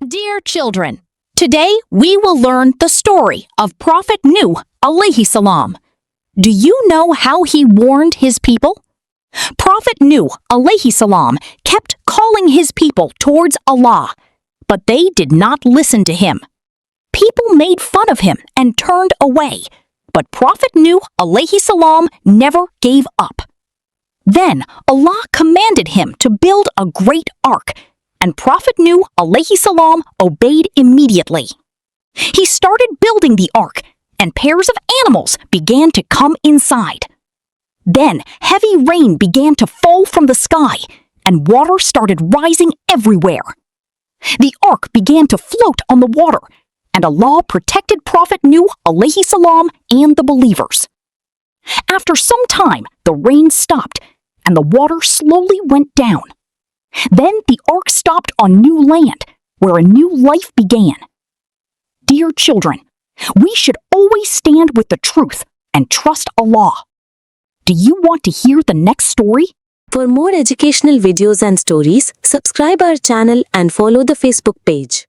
Dear children, today we will learn the story of Prophet Nuh alayhi salam. Do you know how he warned his people? Prophet Nuh alayhi salam kept calling his people towards Allah, but they did not listen to him. People made fun of him and turned away, but Prophet Nuh alayhi salam never gave up. Then Allah commanded him to build a great ark, and Prophet Nuh alayhi salam obeyed immediately. He started building the ark, and pairs of animals began to come inside. Then heavy rain began to fall from the sky, and water started rising everywhere. The ark began to float on the water, and Allah protected Prophet Nuh alayhi salam and the believers. After some time, the rain stopped, and the water slowly went down. Then the ark stopped on new land, where a new life began. Dear children, we should always stand with the truth and trust Allah. Do you want to hear the next story? For more educational videos and stories, subscribe our channel and follow the Facebook page.